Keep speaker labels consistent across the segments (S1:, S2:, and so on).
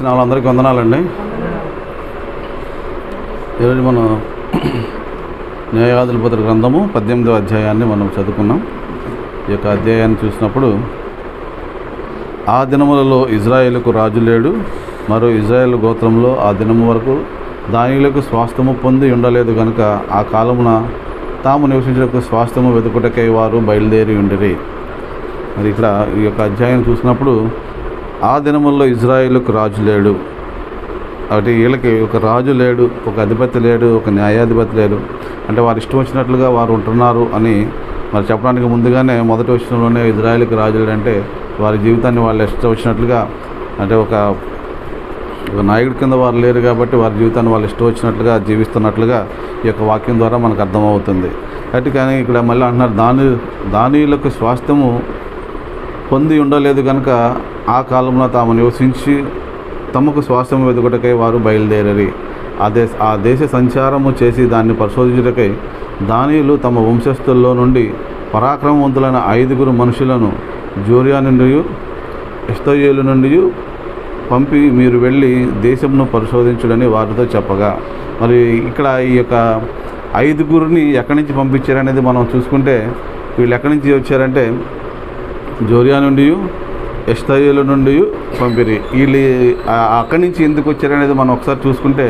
S1: వాళ్ళందరికీ వందనాలండి. ఈరోజు మనం న్యాయాధిపతుల గ్రంథము 18వ అధ్యాయాన్ని మనం చదువుకున్నాం. ఈ యొక్క అధ్యాయాన్ని చూసినప్పుడు, ఆ దినములలో ఇజ్రాయేలుకు రాజు లేడు, మరో ఇజ్రాయేలు గోత్రంలో ఆ దినము వరకు దానిలకు స్వాస్థ్యము పొంది ఉండలేదు కనుక ఆ కాలమున తాము నివసించడానికి స్వాస్థ్యము వెతుకుటకై వారు బయలుదేరి ఉండిరి. మరి ఇక్కడ ఈ యొక్క అధ్యాయం చూసినప్పుడు, ఆ దినముల్లో ఇజ్రాయేలుకు రాజు లేడు, కాబట్టి వీళ్ళకి ఒక రాజు లేడు, ఒక అధిపతి లేడు, ఒక న్యాయాధిపతి లేడు, అంటే వారు ఇష్టం వచ్చినట్లుగా వారు ఉంటున్నారు అని మరి చెప్పడానికి ముందుగానే మొదటి వచనంలోనే ఇజ్రాయేలుకి రాజు లేడు అంటే వారి జీవితాన్ని వాళ్ళు ఇష్టం వచ్చినట్లుగా, అంటే ఒక నాయకుడి కింద వారు లేరు కాబట్టి వారి జీవితాన్ని వాళ్ళు ఇష్టం వచ్చినట్లుగా జీవిస్తున్నట్లుగా ఈ యొక్క వాక్యం ద్వారా మనకు అర్థమవుతుంది. కాబట్టి కానీ ఇక్కడ మళ్ళీ అంటున్నారు, దానిలకు స్వాస్థ్యము పొంది ఉండలేదు కనుక ఆ కాలంలో తాము నివసించి తమకు స్వాస్థ్యం వెతుకుటకై వారు బయలుదేరి ఆ దేశ సంచారము చేసి దాన్ని పరిశోధించుటకై దానియులు తమ వంశస్థుల్లో నుండి పరాక్రమవంతులైన 5 మనుషులను జోరియా నుండి ఎస్తయేలు నుండి పంపి మీరు వెళ్ళి దేశంను పరిశోధించుడని వారితో చెప్పగా, మరి ఇక్కడ ఈ యొక్క 5 ఎక్కడి నుంచి పంపించారనేది మనం చూసుకుంటే, వీళ్ళు ఎక్కడి నుంచి వచ్చారంటే జోరియా నుండి ఎస్తయేలు నుండి పంపిరి. వీళ్ళు అక్కడి నుంచి ఎందుకు వచ్చారనేది మనం ఒకసారి చూసుకుంటే,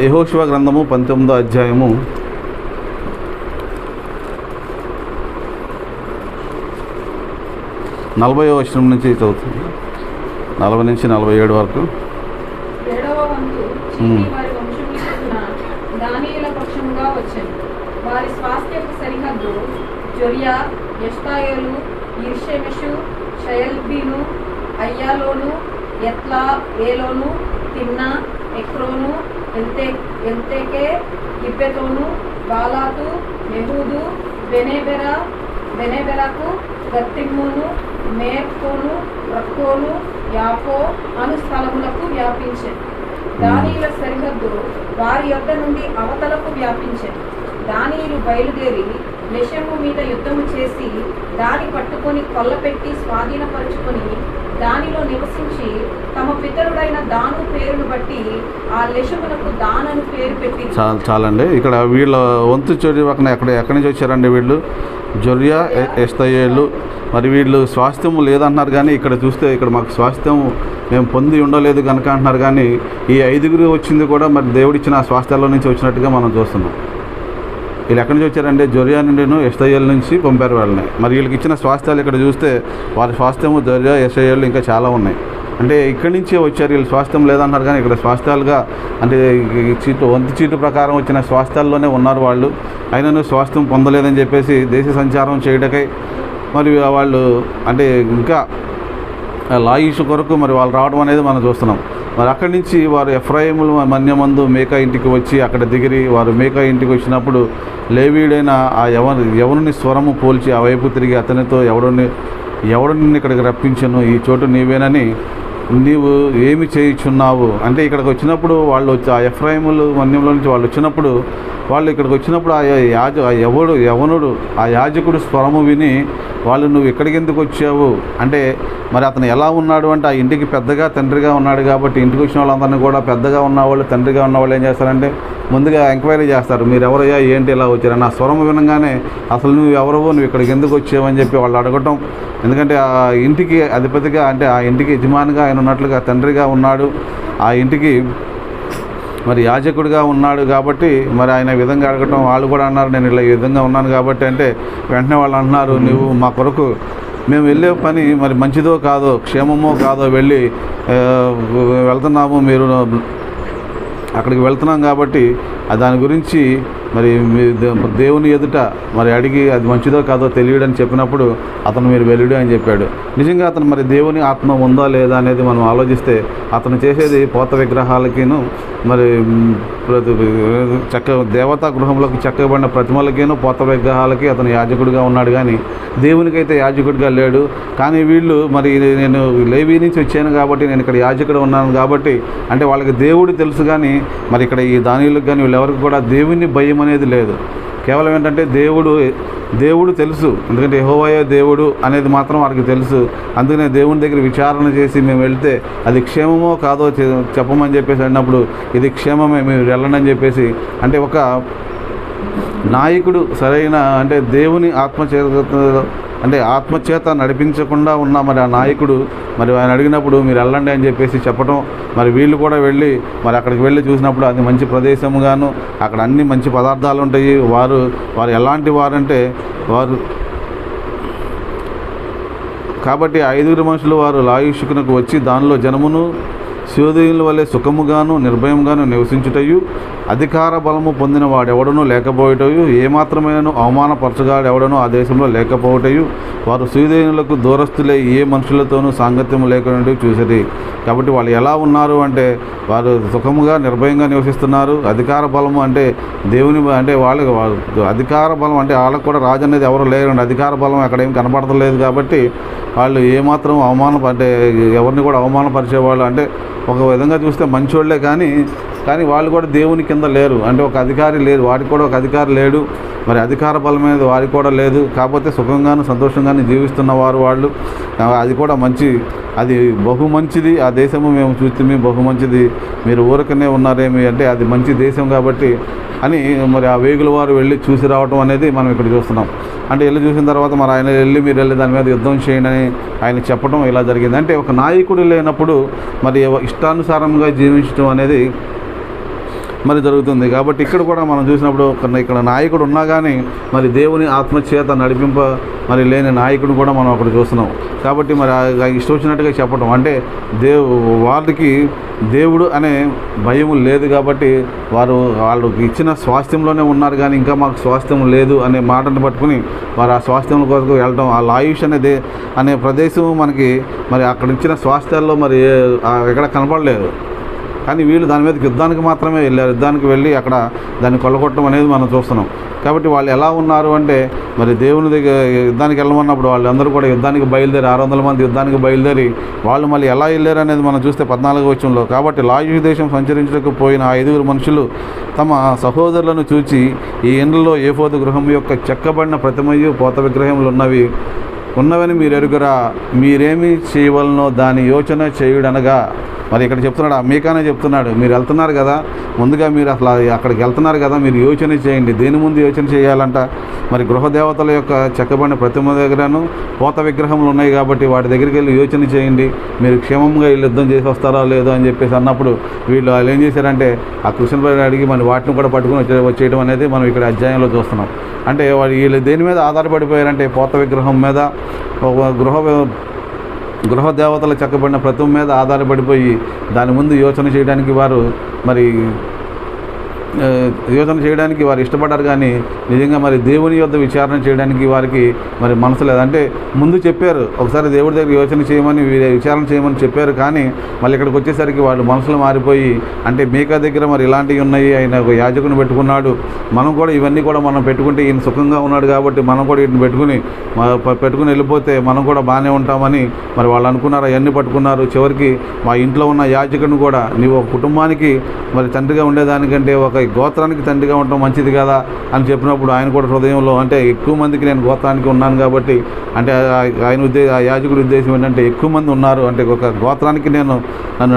S1: యెహోషువ గ్రంథము 19వ అధ్యాయము 40వ వచనం నుంచి చదువుతుంది, 40 నుంచి 47 వరకు.
S2: వారి స్వాస్థ్యపు సరిహద్దు జొరియా, ఎష్తాయోలు, ఈర్షెమెషు, షయల్బీను, అయ్యాలోను, ఎత్లా, ఏలోను, తిన్నా, ఎక్రోను, ఎల్తేకే, గిబ్బెతోను, బాలాతు, నెహూదు, బెనేబెరకు, గత్తిమ్మోను, మేర్కోను, రక్కోను, యాపో అను స్థలములకు వ్యాపించెను. దానియుల సరిహద్దు వారి యొద్ద నుండి అవతలకు వ్యాపించెను. దానియులు బయలుదేరి లెషెము మీద యుద్ధము చేసి దాని పట్టుకొని కొల్లపెట్టి స్వాధీనపరుచుకొని దానిలో నివసించి తమ పితరుడైన దాను పేరును బట్టి ఆ లెషమునకు దానను పేరు పెట్టి.
S1: చాలండి. ఇక్కడ వీళ్ళ వంతు చోటు ఎక్కడి నుంచి వచ్చారండి వీళ్ళు? జొరియా, ఎస్తయేలు. మరి వీళ్ళు స్వాస్థ్యము లేదంటున్నారు, కానీ ఇక్కడ చూస్తే ఇక్కడ మాకు స్వాస్థ్యం మేము పొంది ఉండలేదు కనుక అంటున్నారు, కానీ ఈ 5 వచ్చింది కూడా మరి దేవుడిచ్చిన ఆ స్వాస్థ్యాల్లో నుంచి వచ్చినట్టుగా మనం చూస్తున్నాం. వీళ్ళు ఎక్కడి నుంచి వచ్చారంటే జొరియా నుండి ఎస్తయేలు నుంచి పంపారు వాళ్ళని. మరి వీళ్ళకి ఇచ్చిన స్వాస్థ్యాలు ఇక్కడ చూస్తే వారి స్వాస్థ్యము జొరియా, ఎస్తయేలు ఇంకా చాలా ఉన్నాయి. అంటే ఇక్కడి నుంచే వచ్చారు, వీళ్ళు స్వాస్థ్యం లేదన్నారు, కానీ ఇక్కడ స్వాస్థ్యాలుగా అంటే వంతు చీటు ప్రకారం వచ్చిన స్వాస్థ్యాల్లోనే ఉన్నారు వాళ్ళు. అయినను స్వాస్థ్యం పొందలేదని చెప్పేసి దేశ సంచారం చేయటకై మరి వాళ్ళు అంటే ఇంకా లాయిషు కొరకు మరి వాళ్ళు రావడం అనేది మనం చూస్తున్నాం. మరి అక్కడి నుంచి వారు ఎఫ్రాయిములు మన్యమందు మేకా ఇంటికి వచ్చి అక్కడ దిగిరి వారు మేకా ఇంటికి వచ్చినప్పుడు లేవీయుడైన ఆ యవనుని స్వరము పోల్చి ఆ వైపు తిరిగి అతనితో ఎవడు ఇక్కడికి రప్పించను, ఈ చోటు నీవేనని నీవు ఏమి చేయుచున్నావు అంటే ఇక్కడికి వచ్చినప్పుడు వాళ్ళు వచ్చి ఆ ఎఫ్రాయిములు మన్యంలో నుంచి వాళ్ళు వచ్చినప్పుడు ఇక్కడికి వచ్చినప్పుడు యవనుడు ఆ యాజకుడు స్వరము విని వాళ్ళు నువ్వు ఇక్కడికి ఎందుకు వచ్చావు అంటే, మరి అతను ఎలా ఉన్నాడు అంటే ఆ ఇంటికి పెద్దగా తండ్రిగా ఉన్నాడు కాబట్టి ఇంటికి వచ్చిన వాళ్ళందరినీ కూడా పెద్దగా ఉన్నవాళ్ళు తండ్రిగా ఉన్నవాళ్ళు ఏం చేస్తారంటే ముందుగా ఎంక్వైరీ చేస్తారు, మీరు ఎవరయ్యా ఏంటి ఇలా వచ్చారని. ఆ స్వరం వినగానే అసలు నువ్వు ఎవరవో, నువ్వు ఇక్కడికి ఎందుకు వచ్చావని చెప్పి వాళ్ళు అడగటం. ఎందుకంటే ఆ ఇంటికి అధిపతిగా అంటే ఆ ఇంటికి యజమానిగా ఆయన ఉన్నట్లుగా తండ్రిగా ఉన్నాడు, ఆ ఇంటికి మరి యాజకుడిగా ఉన్నాడు కాబట్టి మరి ఆయన ఈ విధంగా అడగటం. వాళ్ళు కూడా అన్నారు నేను ఇలా ఈ విధంగా ఉన్నాను కాబట్టి అంటే వెంటనే వాళ్ళు అంటున్నారు, నువ్వు మా కొరకు మేము వెళ్ళే పని మరి మంచిదో కాదో క్షేమమో కాదో వెళ్తున్నాము, మీరు అక్కడికి వెళ్తున్నాం కాబట్టి దాని గురించి మరి దేవుని ఎదుట మరి అడిగి అది మంచిదో కాదో తెలియడని చెప్పినప్పుడు అతను మీరు వెలుడు అని చెప్పాడు. నిజంగా అతను మరి దేవుని ఆత్మ ఉందా లేదా అనేది మనం ఆలోచిస్తే అతను చేసేది పోత విగ్రహాలకిను మరి దేవతా గృహంలోకి చెక్కబడిన ప్రతిమలకిను పోత విగ్రహాలకి అతను యాజకుడిగా ఉన్నాడు, కానీ దేవునికైతే యాజకుడిగా లేడు. కానీ వీళ్ళు మరి నేను లేవీ నుంచి వచ్చాను కాబట్టి నేను ఇక్కడ యాజకుడు ఉన్నాను కాబట్టి అంటే వాళ్ళకి దేవుడు తెలుసు, కానీ మరి ఇక్కడ ఈ దానియులకు కానీ వీళ్ళెవరికి కూడా దేవుని భయం అనేది లేదు. కేవలం ఏంటంటే దేవుడు తెలుసు, ఎందుకంటే యెహోవాయే దేవుడు అనేది మాత్రం వారికి తెలుసు. అందుకనే దేవుని దగ్గర విచారణ చేసి మేము వెళ్తే అది క్షేమమో కాదో చెప్పమని చెప్పేసి అన్నప్పుడు ఇది క్షేమమే, మీరు వెళ్ళండి అని చెప్పేసి, అంటే ఒక నాయకుడు సరైన అంటే దేవుని ఆత్మచేత నడిపించకుండా ఉన్న మరి ఆ నాయకుడు మరి ఆయన అడిగినప్పుడు మీరు వెళ్ళండి అని చెప్పేసి చెప్పడం, మరి వీళ్ళు కూడా వెళ్ళి మరి అక్కడికి వెళ్ళి చూసినప్పుడు అది మంచి ప్రదేశముగాను అక్కడ అన్ని మంచి పదార్థాలు ఉంటాయి. వారు ఎలాంటి వారంటే వారు కాబట్టి 5 మనుషులు వారు లాయిషుకునకు వచ్చి దానిలో జనమును సోదరుల వలె సుఖముగాను నిర్భయముగాను నివసించుటయు అధికార బలము పొందిన వాడెవడనూ లేకపోవటయు ఏమాత్రమైనను అవమానపరచగాడెవడనూ ఆ దేశంలో లేకపోవటయు వారు సూదేనులకు దూరస్తులే ఏ మనుషులతోనూ సాంగత్యము లేకుండా చూసేది. కాబట్టి వాళ్ళు ఎలా ఉన్నారు అంటే వారు సుఖముగా నిర్భయంగా నివసిస్తున్నారు. అధికార బలము అంటే దేవుని అంటే వాళ్ళకి అధికార బలం అంటే వాళ్ళకు కూడా రాజు అనేది ఎవరు లేరండి. అధికార బలం అక్కడ ఏం కనపడతలేదు. కాబట్టి వాళ్ళు ఏమాత్రం అంటే ఎవరిని కూడా అవమానపరిచేవాళ్ళు అంటే ఒక విధంగా చూస్తే మంచోళ్లే, కానీ వాళ్ళు కూడా దేవుని కింద లేరు. అంటే ఒక అధికారి లేరు, వారికి కూడా ఒక అధికారి లేడు, మరి అధికార బలం అనేది వారికి కూడా లేదు. కాకపోతే సుఖంగాను సంతోషంగాను జీవిస్తున్నవారు వాళ్ళు. అది కూడా అది బహు మంచిది. ఆ దేశము మేము చూస్తే బహు మంచిది, మీరు ఊరకనే ఉన్నారేమి అంటే అది మంచి దేశం కాబట్టి అని మరి ఆ వేగుల వారు వెళ్ళి చూసి రావటం అనేది మనం ఇక్కడ చూస్తున్నాం. అంటే వెళ్ళి చూసిన తర్వాత మరి ఆయన మీరు వెళ్ళి దాని మీద యుద్ధం చేయండి అని ఆయన చెప్పడం ఇలా జరిగింది. అంటే ఒక నాయకుడు లేనప్పుడు మరి ఇష్టానుసారంగా జీవించడం అనేది మరి జరుగుతుంది. కాబట్టి ఇక్కడ కూడా మనం చూసినప్పుడు ఇక్కడ నాయకుడు ఉన్నా కానీ మరి దేవుని ఆత్మచేత నడిపింప మరి లేని నాయకుడు కూడా మనం అక్కడ చూస్తున్నాం. కాబట్టి మరి ఇష్టం వచ్చినట్టుగా చెప్పడం అంటే వాళ్ళకి దేవుడు అనే భయం లేదు. కాబట్టి వాళ్ళకి ఇచ్చిన స్వాస్థ్యంలోనే ఉన్నారు, కానీ ఇంకా మాకు స్వాస్థ్యం లేదు అనే మాటను పట్టుకుని వారు ఆ స్వాస్థ్యం కొరకు వెళ్ళడం, ఆ లాయుష్ అనే ప్రదేశం మనకి మరి అక్కడ ఇచ్చిన స్వాస్థ్యాల్లో మరి ఎక్కడ కనపడలేదు. కానీ వీళ్ళు దాని మీద యుద్ధానికి మాత్రమే వెళ్ళారు. యుద్ధానికి వెళ్ళి అక్కడ దాన్ని కొల్లగొట్టడం అనేది మనం చూస్తున్నాం. కాబట్టి వాళ్ళు ఎలా ఉన్నారు అంటే మరి దేవుని దగ్గర యుద్ధానికి వెళ్ళమన్నప్పుడు వాళ్ళందరూ కూడా యుద్ధానికి బయలుదేరి 600 మంది యుద్ధానికి బయలుదేరి వాళ్ళు మళ్ళీ ఎలా వెళ్ళారు అనేది మనం చూస్తే 14వ వచనంలో, కాబట్టి లాయుషు దేశం సంచరించడానికి పోయిన 5 మనుషులు తమ సహోదరులను చూచి ఈ ఇండ్లలో ఏఫోదు గృహం యొక్క చెక్కబడిన ప్రతిమయు పోత విగ్రహములు ఉన్నవని మీరు ఎరుగరా, మీరేమి చేయవలనో దాని యోచన చేయుడనగా. మరి ఇక్కడ చెప్తున్నాడు, మీకానే చెప్తున్నాడు, మీరు వెళ్తున్నారు కదా, ముందుగా మీరు అసలు అక్కడికి వెళ్తున్నారు కదా, మీరు యోచన చేయండి. దేని ముందు యోచన చేయాలంట, మరి గృహదేవతల యొక్క చెక్కబడిన ప్రతిమ దగ్గరను పోత విగ్రహములు ఉన్నాయి కాబట్టి వాటి దగ్గరికి వెళ్ళి యోచన చేయండి, మీరు క్షేమంగా వీళ్ళు యుద్ధం చేసి వస్తారా లేదో అని చెప్పేసి అన్నప్పుడు వాళ్ళు ఏం చేశారంటే ఆ కృష్ణుని అడిగి మరి వాటిని కూడా పట్టుకుని వచ్చేయడం అనేది మనం ఇక్కడ అధ్యాయంలో చూస్తున్నాం. అంటే వీళ్ళు దేని మీద ఆధారపడిపోయారంటే పోత విగ్రహం మీద, గృహ దేవతల చెక్కబడిన ప్రతిమ మీద ఆధారపడిపోయి దాని ముందు యోచన చేయడానికి వారు ఇష్టపడ్డారు. కానీ నిజంగా మరి దేవుని యొద్ద విచారణ చేయడానికి వారికి మరి మనసు లేదు. అంటే ముందు చెప్పారు, ఒకసారి దేవుడి దగ్గర యోచన చేయమని విచారణ చేయమని చెప్పారు, కానీ మళ్ళీ ఇక్కడికి వచ్చేసరికి వాళ్ళు మనసులు మారిపోయి అంటే మీకా దగ్గర మరి ఇలాంటివి ఉన్నాయి, ఆయన ఒక యాజకుని పెట్టుకున్నాడు, మనం కూడా ఇవన్నీ కూడా మనం పెట్టుకుంటే ఈయన సుఖంగా ఉన్నాడు కాబట్టి మనం కూడా వీటిని పెట్టుకుని వెళ్ళిపోతే మనం కూడా బాగానే ఉంటామని మరి వాళ్ళు అనుకున్నారు. అవన్నీ పట్టుకున్నారు. చివరికి మా ఇంట్లో ఉన్న యాజకుడిని కూడా నీవు ఒక కుటుంబానికి మరి తండ్రిగా ఉండేదానికంటే ఒక గోత్రానికి తండ్రిగా ఉండటం మంచిది కదా అని చెప్పినప్పుడు ఆయన కూడా హృదయంలో అంటే ఎక్కువ మందికి నేను గోత్రానికి ఉన్నాను కాబట్టి అంటే ఆ యాజకుడి ఉద్దేశం ఏంటంటే ఎక్కువ మంది ఉన్నారు అంటే ఒక గోత్రానికి నన్ను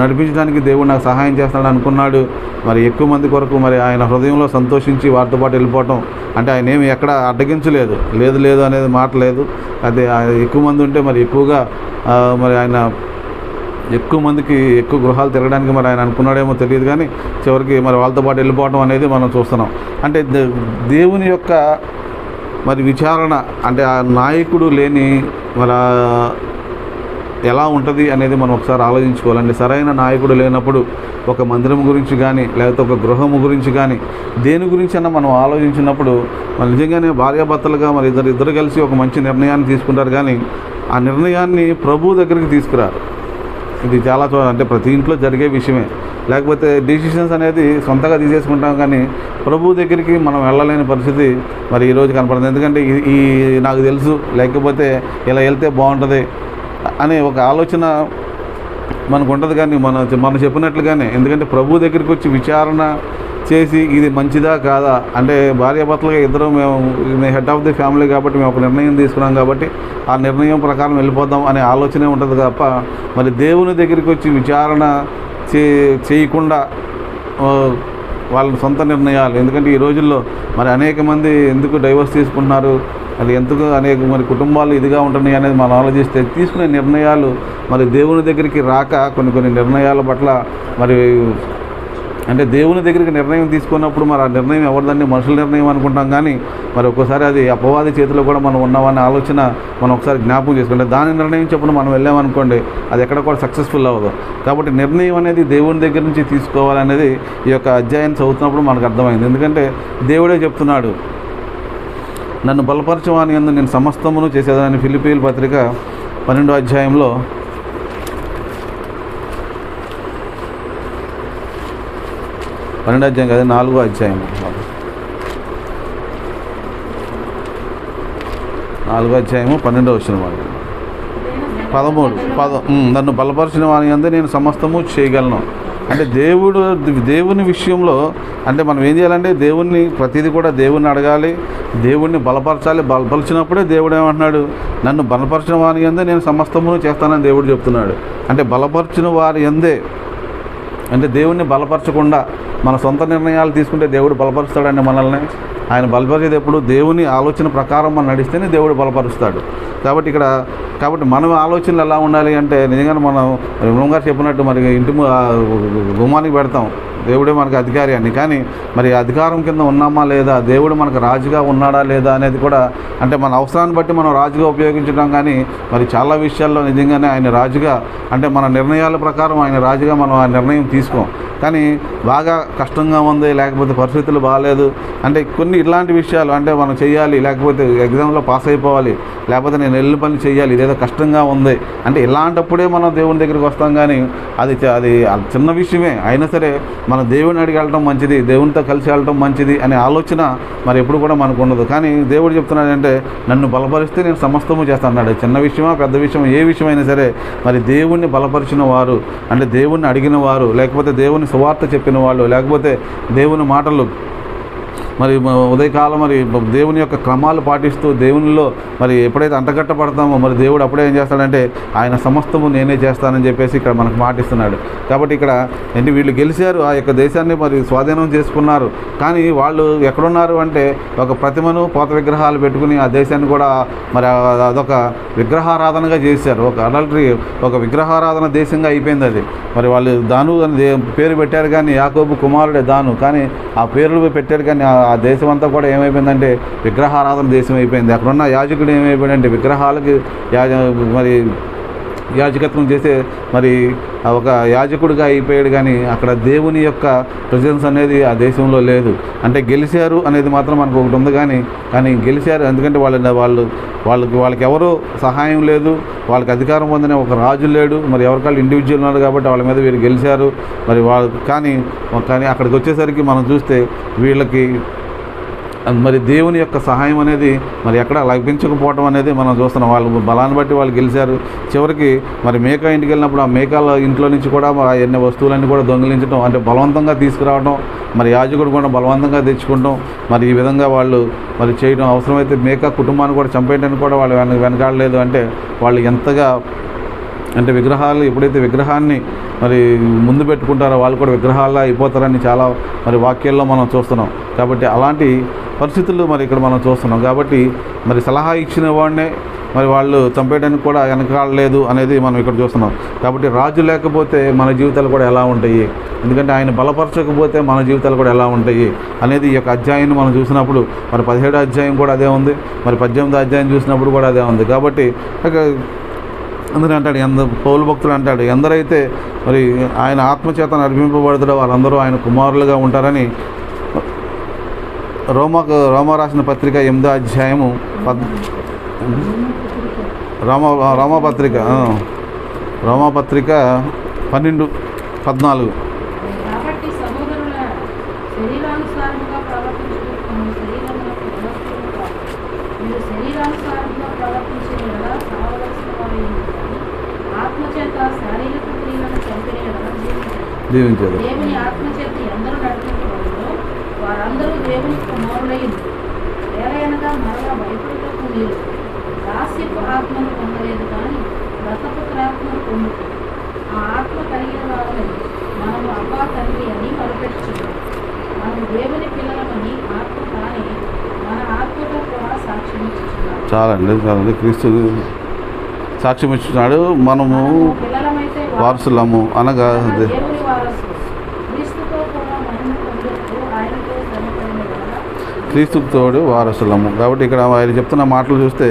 S1: నడిపించడానికి దేవుడు నాకు సహాయం చేస్తాడని అనుకున్నాడు. మరి ఎక్కువ మంది కొరకు మరి ఆయన హృదయంలో సంతోషించి వారితో పాటు వెళ్ళిపోవటం అంటే ఆయన ఏమి ఎక్కడ అడ్డగించలేదు, లేదు అనేది మాట లేదు. అదే ఎక్కువ మంది ఉంటే మరి ఎక్కువగా మరి ఆయన ఎక్కువ మందికి ఎక్కువ గృహాలు తిరగడానికి మరి ఆయన అనుకున్నాడేమో తెలియదు, కానీ చివరికి మరి వాళ్ళతో పాటు వెళ్ళిపోవడం అనేది మనం చూస్తున్నాం. అంటే దేవుని యొక్క మరి విచారణ అంటే ఆ నాయకుడు లేని మరి ఎలా ఉంటుంది అనేది మనం ఒకసారి ఆలోచించుకోవాలండి. సరైన నాయకుడు లేనప్పుడు ఒక మందిరం గురించి కానీ లేకపోతే ఒక గృహము గురించి కానీ దేని గురించి అన్నా మనం ఆలోచించినప్పుడు మరి నిజంగానే భార్యాభర్తలుగా మరి ఇద్దరు కలిసి ఒక మంచి నిర్ణయాన్ని తీసుకుంటారు, కానీ ఆ నిర్ణయాన్ని ప్రభు దగ్గరికి తీసుకురారు. ఇది చాలా అంటే ప్రతి ఇంట్లో జరిగే విషయమే. లేకపోతే డిసిషన్స్ అనేది సొంతగా తీసేసుకుంటాం, కానీ ప్రభు దగ్గరికి మనం వెళ్ళలేని పరిస్థితి మరి ఈరోజు కనపడుతుంది. ఎందుకంటే ఈ నాకు తెలుసు, లేకపోతే ఇలా వెళ్తే బాగుంటుంది అనే ఒక ఆలోచన మనకు ఉంటుంది. కానీ మనం చెప్పినట్లుగానే, ఎందుకంటే ప్రభు దగ్గరికి వచ్చి విచారణ చేసి ఇది మంచిదా కాదా అంటే భార్యాభర్తలుగా ఇద్దరు మేము హెడ్ ఆఫ్ ది ఫ్యామిలీ కాబట్టి మేము ఒక నిర్ణయం తీసుకున్నాం కాబట్టి ఆ నిర్ణయం ప్రకారం వెళ్ళిపోదాం అనే ఆలోచనే ఉంటుంది తప్ప మరి దేవుని దగ్గరికి వచ్చి విచారణ చేయకుండా వాళ్ళ సొంత నిర్ణయాలు. ఎందుకంటే ఈ రోజుల్లో మరి అనేక మంది ఎందుకు డైవర్స్ తీసుకుంటున్నారు, అది ఎందుకు అనేక మరి కుటుంబాలు ఇదిగా ఉంటున్నాయి అనేది మనం ఆలోచిస్తే తీసుకునే నిర్ణయాలు మరి దేవుని దగ్గరికి రాక కొన్ని నిర్ణయాల పట్ల మరి అంటే దేవుని దగ్గరికి నిర్ణయం తీసుకున్నప్పుడు మరి ఆ నిర్ణయం ఎవరిదాన్ని మనుషుల నిర్ణయం అనుకుంటాం. కానీ మరి ఒక్కోసారి అది అపవాది చేతిలో కూడా మనం ఉన్నామనే ఆలోచన మనం ఒకసారి జ్ఞాపకం చేసుకుంటే దాని నిర్ణయం చెప్పుడు మనం వెళ్ళామనుకోండి అది ఎక్కడ కూడా సక్సెస్ఫుల్ అవ్వదు. కాబట్టి నిర్ణయం అనేది దేవుని దగ్గర నుంచి తీసుకోవాలనేది ఈ యొక్క అధ్యాయాన్ని చదువుతున్నప్పుడు మనకు అర్థమైంది. ఎందుకంటే దేవుడే చెప్తున్నాడు, నన్ను బలపరచవాని యందు నేను సమస్తమును చేసేదాన్ని. ఫిలిప్పీయుల పత్రిక 12వ అధ్యాయంలో 12వ అధ్యాయం కదా 4వ అధ్యాయం 4వ అధ్యాయము 12వ వచనం 13 నన్ను బలపరిచిన వాని యందు నేను సమస్తము చేయగలను. అంటే దేవుని విషయంలో అంటే మనం ఏం చేయాలంటే దేవుణ్ణి ప్రతిదీ కూడా దేవుణ్ణి అడగాలి, దేవుణ్ణి బలపరచాలి. బలపరిచినప్పుడే దేవుడు ఏమంటున్నాడు, నన్ను బలపరిచిన వారి యందే నేను సమస్తమును చేస్తానని దేవుడు చెప్తున్నాడు. అంటే బలపరిచిన వారి యందే అంటే దేవుణ్ణి బలపరచకుండా మన సొంత నిర్ణయాలు తీసుకుంటే దేవుడు బలపరుస్తాడండి మనల్ని. ఆయన బలపరిచేది ఎప్పుడు దేవుని ఆలోచన ప్రకారం మనం నడిస్తేనే దేవుడు బలపరుస్తాడు. కాబట్టి మనం ఆలోచనలు ఎలా ఉండాలి అంటే నిజంగానే మనం గారు చెప్పినట్టు మరి ఇంటి గుమ్మానికి పెడతాం దేవుడే మనకు అధికారి అని. కానీ మరి అధికారం కింద ఉన్నామా లేదా, దేవుడు మనకు రాజుగా ఉన్నాడా లేదా అనేది కూడా అంటే మన అవసరాన్ని బట్టి మనం రాజుగా ఉపయోగించడం. కానీ మరి చాలా విషయాల్లో నిజంగానే ఆయన రాజుగా అంటే మన నిర్ణయాల ప్రకారం ఆయన రాజుగా మనం ఆ నిర్ణయం తీసుకోం. కానీ బాగా కష్టంగా ఉంది, లేకపోతే పరిస్థితులు బాగాలేదు అంటే కొన్ని ఇలాంటి విషయాలు అంటే మనం చేయాలి, లేకపోతే ఎగ్జామ్లో పాస్ అయిపోవాలి, లేకపోతే నేను వెళ్ళిన పని చేయాలి, ఇదేదో కష్టంగా ఉంది అంటే ఇలాంటప్పుడే మనం దేవుని దగ్గరికి వస్తాం. కానీ అది చిన్న విషయమే అయినా సరే మన దేవుని అడిగి వెళ్ళటం మంచిది, దేవునితో కలిసి వెళ్ళటం మంచిది అనే ఆలోచన మరి ఎప్పుడు కూడా మనకు ఉండదు. కానీ దేవుడు చెప్తున్నాడంటే నన్ను బలపరిస్తే నేను సమస్తము చేస్తాను అన్నాడు. చిన్న విషయమా పెద్ద విషయం ఏ విషయమైనా సరే మరి దేవుణ్ణి బలపరిచిన వారు అంటే దేవుణ్ణి అడిగిన వారు, లేకపోతే దేవుని సువార్త చెప్పిన వాళ్ళు, లేకపోతే దేవుని మాటలు మరి ఉదయకాలం మరి దేవుని యొక్క క్రమాలు పాటిస్తూ దేవునిలో మరి ఎప్పుడైతే అంటగట్టపడతామో మరి దేవుడు అప్పుడే ఏం చేస్తాడంటే ఆయన సమస్తము నేనే చేస్తానని చెప్పేసి ఇక్కడ మనకు మాటిస్తున్నాడు. కాబట్టి ఇక్కడ ఏంటి వీళ్ళు గెలిచారు, ఆ యొక్క దేశాన్ని మరి స్వాధీనం చేసుకున్నారు. కానీ వాళ్ళు ఎక్కడున్నారు అంటే ఒక ప్రతిమను పోత విగ్రహాలు పెట్టుకుని ఆ దేశాన్ని కూడా మరి అదొక విగ్రహారాధనగా చేశారు. ఒక అడల్టరీ ఒక విగ్రహారాధన దేశంగా అయిపోయింది అది. మరి వాళ్ళు దాను అని పేరు పెట్టారు కానీ యాకోబు కుమారుడే దాను, కానీ ఆ పేర్లు పెట్టారు కానీ ఆ దేశం అంతా కూడా ఏమైపోయిందంటే విగ్రహారాధన దేశం అయిపోయింది. అక్కడున్న యాజకుడు ఏమైపోయాడంటే విగ్రహాలకి మరి యాజకత్వం చేసే మరి ఒక యాజకుడిగా అయిపోయాడు. కానీ అక్కడ దేవుని యొక్క ప్రెజెన్స్ అనేది ఆ దేశంలో లేదు. అంటే గెలిచారు అనేది మాత్రం మనకు ఒకటి ఉంది. కానీ గెలిచారు ఎందుకంటే వాళ్ళకి ఎవరు సహాయం లేదు, వాళ్ళకి అధికారం పొందిన ఒక రాజు లేడు, మరి ఎవరికాళ్ళు ఇండివిజువల్ ఉన్నారు కాబట్టి వాళ్ళ మీద వీరు గెలిచారు. మరి కానీ అక్కడికి వచ్చేసరికి మనం చూస్తే వీళ్ళకి మరి దేవుని యొక్క సహాయం అనేది మరి ఎక్కడ లభించకపోవడం అనేది మనం చూస్తున్నాం. వాళ్ళు బలాన్ని బట్టి వాళ్ళు గెలిచారు. చివరికి మరి మేకా ఇంటికి వెళ్ళినప్పుడు ఆ మేకాల ఇంట్లో నుంచి కూడా ఎన్ని వస్తువులన్నీ కూడా దొంగిలించడం అంటే బలవంతంగా తీసుకురావడం, మరి యాజకుడు కూడా బలవంతంగా తెచ్చుకుంటాం. మరి ఈ విధంగా వాళ్ళు మరి చేయడం అవసరమైతే మేకా కుటుంబాన్ని కూడా చంపేయడానికి కూడా వాళ్ళు వెనకాడలేదు. అంటే వాళ్ళు ఎంతగా అంటే విగ్రహాలు ఎప్పుడైతే విగ్రహాన్ని మరి ముందు పెట్టుకుంటారో వాళ్ళు కూడా విగ్రహాల్లో అయిపోతారని చాలా మరి వాక్యాల్లో మనం చూస్తున్నాం. కాబట్టి అలాంటి పరిస్థితులు మరి ఇక్కడ మనం చూస్తున్నాం. కాబట్టి మరి సలహా ఇచ్చిన వాడినే మరి వాళ్ళు చంపేయడానికి కూడా వెనకాడలేదు అనేది మనం ఇక్కడ చూస్తున్నాం. కాబట్టి రాజు లేకపోతే మన జీవితాలు కూడా ఎలా ఉంటాయి, ఎందుకంటే ఆయన బలపరచకపోతే మన జీవితాలు కూడా ఎలా ఉంటాయి అనేది ఈ యొక్క అధ్యాయాన్ని మనం చూసినప్పుడు మరి 17వ అధ్యాయం కూడా అదే ఉంది, మరి 18వ అధ్యాయం చూసినప్పుడు కూడా అదే ఉంది. కాబట్టి అందుకని అంటాడు పౌలు భక్తుడు అంటాడు ఎందరైతే మరి ఆయన ఆత్మచేత నడిపింపబడతాడో వాళ్ళందరూ ఆయన కుమారులుగా ఉంటారని రోమా రాసిన పత్రిక 8వ అధ్యాయము రోమాపత్రిక 12:14
S2: కాబట్టి సహోదరులారా, శరీరానుసారంగా మీరు శరీరానుసారంగా ప్రవర్తించిన సావలసిన వారు ఆత్మచేత శారీరక క్రియల
S1: దీవించేది.
S2: దేవుని ఆత్మచేత ఎందరూ నడిపించబడును వారందరూ దేవుని కుమారులైంది. ఏలయనగా మరలా భయపడుటకు మీరు దాస్యపు ఆత్మను పొందలేదు కానీ దత్తపుత్రాత్మను పొందుతుంది. ఆ ఆత్మ కలిగిన వారిని మనము అబ్బా తండ్రి అని మొదలుపెట్టుచున్నాం. మనము దేవుని పిల్లలమని ఆత్మ తానే మన ఆత్మతో కూడా సాక్ష్యం ఇచ్చుచున్నాం.
S1: చాలండి క్రీస్తు సాక్ష్యం ఇచ్చున్నాడు. మనము
S2: పిల్లలమైతే
S1: వారసులము అనగా
S2: దేవుని వారసులు. క్రీస్తుతో కూడా మహిమ పొందుటకు ఆయనతో శ్రమపడిన వలన
S1: క్రీస్తుకు తోడు వారసులము. కాబట్టి ఇక్కడ ఆయన చెప్తున్న మాటలు చూస్తే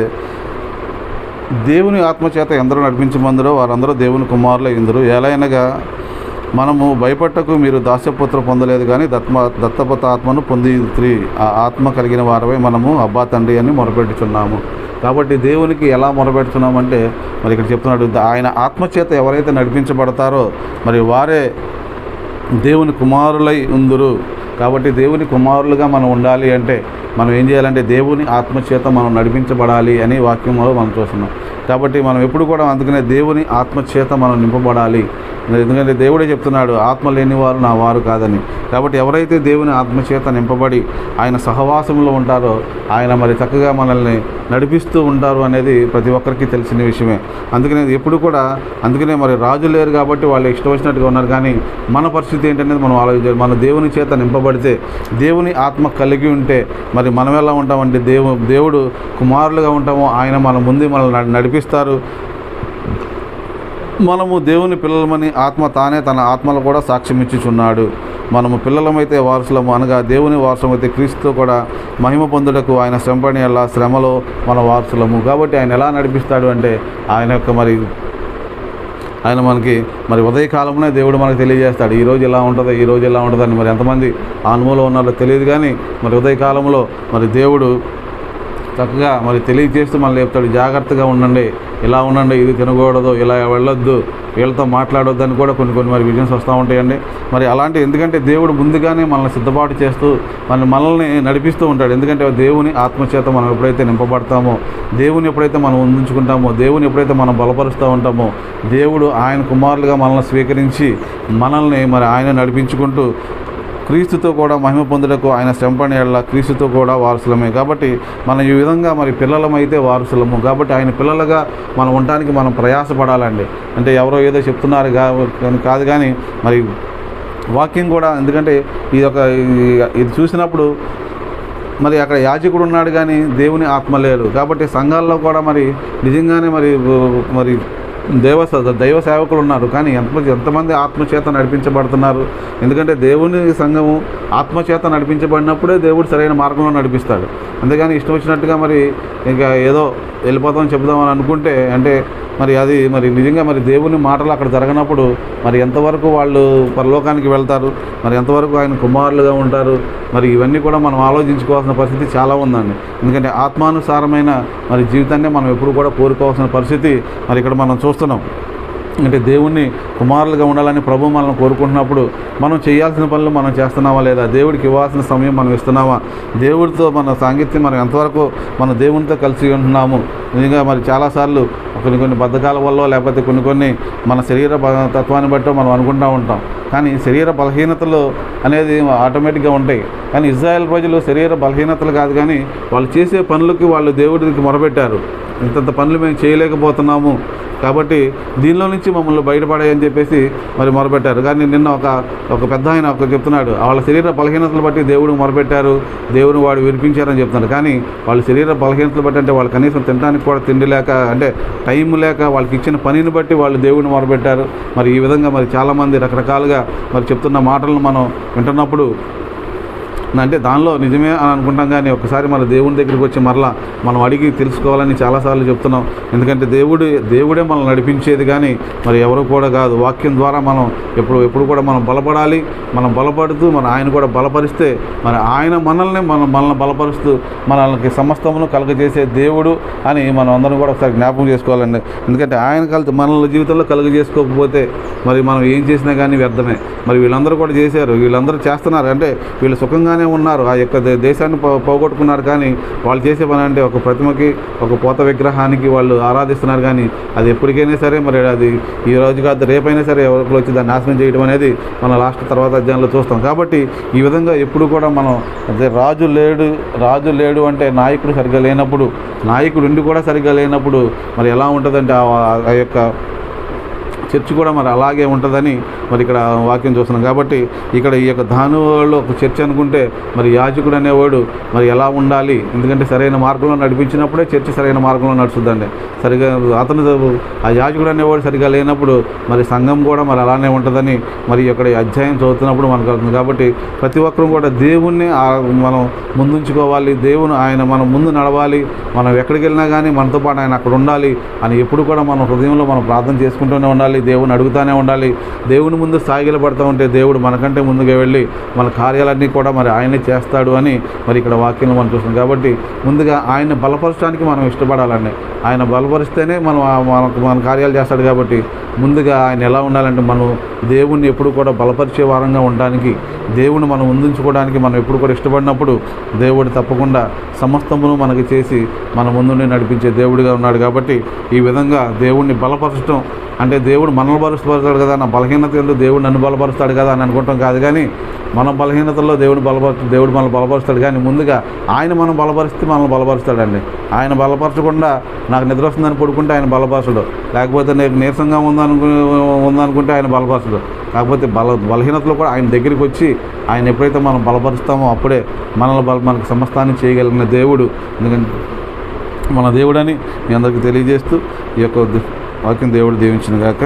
S1: దేవుని ఆత్మచేత ఎందరూ నడిపించమందరో వారందరూ దేవుని కుమారులు ఇందరు. ఎలాగనగా మనము భయపట్టకు మీరు దాస్యపుత్ర పొందలేదు కానీ దత్తపుత్ర ఆత్మను పొందిత్రి. ఆ ఆత్మ కలిగిన వారవై మనము అబ్బా తండ్రి అని మొరపెట్టుచున్నాము. కాబట్టి దేవునికి ఎలా మొరపెడుతున్నామంటే మరి ఇక్కడ చెప్తున్నాడు, ఆయన ఆత్మచేత ఎవరైతే నడిపించబడతారో మరి వారే దేవుని కుమారులై ఉందురు. కాబట్టి దేవుని కుమారులుగా మనం ఉండాలి అంటే మనం ఏం చేయాలంటే దేవుని ఆత్మచేత మనం నడిపించబడాలి అని వాక్యంలో మనం చూస్తున్నాం. కాబట్టి మనం ఎప్పుడు కూడా అందుకనే దేవుని ఆత్మచేత మనం నింపబడాలి. ఎందుకంటే దేవుడే చెప్తున్నాడు, ఆత్మ లేని వారు నా వారు కాదని. కాబట్టి ఎవరైతే దేవుని ఆత్మచేత నింపబడి ఆయన సహవాసంలో ఉంటారో ఆయన మరి చక్కగా మనల్ని నడిపిస్తూ ఉంటారు అనేది ప్రతి ఒక్కరికి తెలిసిన విషయమే. అందుకనే ఎప్పుడు కూడా అందుకనే మరి రాజు లేరు కాబట్టి వాళ్ళు ఇష్టం వచ్చినట్టుగా ఉన్నారు. కానీ మన పరిస్థితి ఏంటనేది మనం ఆలోచించాలి. మన దేవుని చేత నింపబడితే దేవుని ఆత్మ కలిగి ఉంటే మరి మనం ఎలా ఉంటామంటే దేవుడు కుమారులుగా ఉంటామో ఆయన మన ముందు మనల్ని నడిపిస్తారు. మనము దేవుని పిల్లలమని ఆత్మ తానే తన ఆత్మలో కూడా సాక్ష్యం ఇచ్చుచున్నాడు. మనము పిల్లలమైతే వారసులము అనగా దేవుని వారసులమైతే క్రీస్తుతో కూడా మహిమ పొందుటకు ఆయన శ్రమపడిన ఎలా శ్రమలో మన వారసులము. కాబట్టి ఆయన ఎలా నడిపిస్తాడు అంటే ఆయన మనకి మరి ఉదయకాలంలోనే దేవుడు మనకు తెలియజేస్తాడు, ఈరోజు ఎలా ఉంటుందో ఈరోజు ఎలా ఉంటుందని. మరి ఎంతమంది ఆ అనుభవంలో ఉన్నారో తెలియదు కానీ మరి ఉదయకాలంలో మరి దేవుడు చక్కగా మరి తెలియజేస్తూ మనల్ని చెప్తాడు, జాగ్రత్తగా ఉండండి, ఇలా ఉండండి, ఇది తినకూడదు, ఇలా వెళ్ళొద్దు, వీళ్ళతో మాట్లాడొద్దు అని కూడా కొన్ని మరి విజన్స్ వస్తూ ఉంటాయండి. మరి అలాంటి ఎందుకంటే దేవుడు ముందుగానే మనల్ని సిద్ధపాటు చేస్తూ మనల్ని నడిపిస్తూ ఉంటాడు. ఎందుకంటే దేవుని ఆత్మచేత మనం ఎప్పుడైతే నింపబడతామో, దేవుని ఎప్పుడైతే మనం ఉంచుకుంటామో, దేవుని ఎప్పుడైతే మనం బలపరుస్తూ ఉంటామో, దేవుడు ఆయన కుమారులుగా మనల్ని స్వీకరించి మనల్ని మరి ఆయన నడిపించుకుంటూ క్రీస్తుతో కూడా మహిమ పొందుటకు ఆయన శ్రమపడిన యెడల క్రీస్తుతో కూడా వారసులమే. కాబట్టి మనం ఈ విధంగా మరి పిల్లలమైతే వారసులము. కాబట్టి ఆయన పిల్లలుగా మనం ఉండడానికి మనం ప్రయాసపడాలండి. అంటే ఎవరో ఏదో చెప్తున్నారు కాదు కానీ మరి వాక్యం కూడా, ఎందుకంటే ఇది చూసినప్పుడు మరి అక్కడ యాజకుడు ఉన్నాడు కానీ దేవుని ఆత్మ లేడు. కాబట్టి సంఘాల్లో కూడా మరి నిజంగానే మరి దైవ సేవకులు ఉన్నారు కానీ ఎంతమంది ఆత్మచేత నడిపించబడుతున్నారు? ఎందుకంటే దేవుని సంఘము ఆత్మచేత నడిపించబడినప్పుడే దేవుడు సరైన మార్గంలో నడిపిస్తాడు. అంతేగాని ఇష్టం వచ్చినట్టుగా మరి ఇంకా ఏదో వెళ్ళిపోతామని చెప్దామని అనుకుంటే అంటే మరి అది మరి నిజంగా మరి దేవుని మాటలు అక్కడ జరగనప్పుడు మరి ఎంతవరకు వాళ్ళు పరలోకానికి వెళ్తారు, మరి ఎంతవరకు ఆయన కుమారులుగా ఉంటారు? మరి ఇవన్నీ కూడా మనం ఆలోచించుకోవాల్సిన పరిస్థితి చాలా ఉందండి. ఎందుకంటే ఆత్మానుసారమైన మరి జీవితాన్ని మనం ఎప్పుడు కూడా కోరుకోవాల్సిన పరిస్థితి మరి ఇక్కడ మనం చూస్తున్నాం. అంటే దేవుణ్ణి కుమారులుగా ఉండాలని ప్రభు మనల్ని కోరుకుంటున్నప్పుడు మనం చేయాల్సిన పనులు మనం చేస్తున్నామా లేదా? దేవుడికి ఇవ్వాల్సిన సమయం మనం ఇస్తున్నామా? దేవుడితో మన సాంగత్యం మనం ఎంతవరకు మన దేవునితో కలిసి ఉంటున్నాము? నిజంగా మరి చాలాసార్లు కొన్ని బద్ధకాల వల్ల లేకపోతే కొన్ని మన శరీర తత్వాన్ని బట్టో మనం అనుకుంటూ ఉంటాం. కానీ శరీర బలహీనతలు అనేది ఆటోమేటిక్గా ఉంటాయి. కానీ ఇజ్రాయెల్ ప్రజలు శరీర బలహీనతలు కాదు కానీ వాళ్ళు చేసే పనులకి వాళ్ళు దేవుడికి మొరపెట్టారు, ఇంతంత పనులు మేము చేయలేకపోతున్నాము కాబట్టి దీనిలో నుంచి మమ్మల్ని బయటపడాయని చెప్పేసి మరి మొరపెట్టారు. కానీ నిన్న ఒక పెద్ద ఆయన చెప్తున్నాడు, వాళ్ళ శరీర బలహీనతలు బట్టి దేవుడు మొరపెట్టారు, దేవుడు వాడు వినిపించారని చెప్తున్నారు. కానీ వాళ్ళ శరీర బలహీనతలు బట్టి అంటే వాళ్ళు కనీసం తినడానికి కూడా తిండి లేక అంటే టైం లేక వాళ్ళకి ఇచ్చిన పనిని బట్టి వాళ్ళు దేవుడిని మొరపెట్టారు. మరి ఈ విధంగా మరి చాలామంది రకరకాలుగా మరి చెప్తున్న మాటలను మనం వింటున్నప్పుడు అంటే దానిలో నిజమే అని అనుకుంటాం. కానీ ఒకసారి మన దేవుని దగ్గరికి వచ్చి మరలా మనం అడిగి తెలుసుకోవాలని చాలాసార్లు చెప్తున్నాం. ఎందుకంటే దేవుడే మనం నడిపించేది కానీ మరి ఎవరు కూడా కాదు. వాక్యం ద్వారా మనం ఎప్పుడు కూడా మనం బలపడాలి. మనం బలపడుతూ ఆయన కూడా బలపరిస్తే మరి ఆయన మనల్ని బలపరుస్తూ మనల్ని సమస్తమును కలుగజేసే దేవుడు అని మనం అందరం కూడా ఒకసారి జ్ఞాపకం చేసుకోవాలండి. ఎందుకంటే ఆయన మనల్ని జీవితంలో కలుగజేసుకోకపోతే మరి మనం ఏం చేసినా కానీ వ్యర్థమే. మరి వీళ్ళందరూ కూడా చేశారు, వీళ్ళందరూ చేస్తున్నారు అంటే వీళ్ళు సుఖంగా బాగానే ఉన్నారు, ఆ యొక్క దేశాన్ని పోగొట్టుకున్నారు. కానీ వాళ్ళు చేసే పని అంటే ఒక ప్రతిమకి, ఒక పోత విగ్రహానికి వాళ్ళు ఆరాధిస్తున్నారు. కానీ అది ఎప్పటికైనా సరే మరి అది ఈ రోజు కాదు రేపైనా సరే ఎవరికి వచ్చి దాన్ని నాశనం చేయడం అనేది మన లాస్ట్ తర్వాత అధ్యాయంలో చూస్తాం. కాబట్టి ఈ విధంగా ఎప్పుడు కూడా మనం అదే రాజు లేడు అంటే నాయకుడు సరిగ్గా లేనప్పుడు, నాయకుడు ఉండి కూడా సరిగ్గా లేనప్పుడు మరి ఎలా ఉంటుందంటే ఆ యొక్క చర్చ్ కూడా మరి అలాగే ఉంటుందని మరి ఇక్కడ వాక్యం చూస్తున్నాం. కాబట్టి ఇక్కడ ఈ యొక్క దానిలో ఒక చర్చ్ అనుకుంటే మరి యాజకుడు అనేవాడు మరి ఎలా ఉండాలి, ఎందుకంటే సరైన మార్గంలో నడిపించినప్పుడే చర్చ్ సరైన మార్గంలో నడుస్తుందండి. సరిగా అతను ఆ యాజకుడు అనేవాడు సరిగా లేనప్పుడు మరి సంఘం కూడా మరి అలానే ఉంటుందని మరి ఇక్కడ అధ్యాయం చదువుతున్నప్పుడు మనకు అవుతుంది. కాబట్టి ప్రతి ఒక్కరూ కూడా దేవుణ్ణి మనం ముందుంచుకోవాలి, ఆయన మనం ముందు నడవాలి, మనం ఎక్కడికి వెళ్ళినా కానీ మనతో పాటు ఆయన అక్కడ ఉండాలి అని ఎప్పుడు కూడా మనం హృదయంలో మనం ప్రార్థన చేసుకుంటూనే ఉండాలి, దేవుని అడుగుతూనే ఉండాలి. దేవుని ముందు సాగిల పడుతూ ఉంటే దేవుడు మనకంటే ముందుగా వెళ్ళి మన కార్యాలన్నీ కూడా మరి ఆయనే చేస్తాడు అని మరి ఇక్కడ వాక్యంలో మనం చూస్తాం. కాబట్టి ముందుగా ఆయన బలపరచడానికి మనం ఇష్టపడాలండి. ఆయన బలపరిస్తేనే మన కార్యాలు చేస్తాడు. కాబట్టి ముందుగా ఆయన ఎలా ఉండాలంటే మనం దేవుణ్ణి ఎప్పుడు కూడా బలపరిచే వారంగా ఉండడానికి, దేవుని మనం ముందుంచుకోవడానికి మనం ఎప్పుడు కూడా ఇష్టపడినప్పుడు దేవుడు తప్పకుండా సమస్తమును మనకి చేసి మన ముందునే నడిపించే దేవుడిగా ఉన్నాడు. కాబట్టి ఈ విధంగా దేవుణ్ణి బలపరచడం అంటే దేవుడు మనల్ని బలపరుస్తాడు కదా, నా బలహీనత ఎందుకు దేవుడు నన్ను బలపరుస్తాడు కదా అని అనుకుంటాం కాదు. కానీ మన బలహీనతల్లో దేవుడు మనల్ని బలపరుస్తాడు. కానీ ముందుగా ఆయన మనం బలపరిస్తే మనల్ని బలపరుస్తాడండి. ఆయన బలపరచకుండా నాకు నిద్ర వస్తుందని పడుకుంటే ఆయన బలపరచడు, లేకపోతే నేను నీరసంగా ఉందనుకుంటే ఆయన బలపరచడు. కాకపోతే బలహీనతలో కూడా ఆయన దగ్గరికి వచ్చి ఆయన ఎప్పుడైతే మనం బలపరుస్తామో అప్పుడే మనకు సమస్తాన్ని చేయగలిగిన దేవుడు. ఎందుకంటే మన దేవుడని మీ అందరికీ తెలియజేస్తూ ఈ యొక్క వాక్యం దేవుడు దీవించును గాక.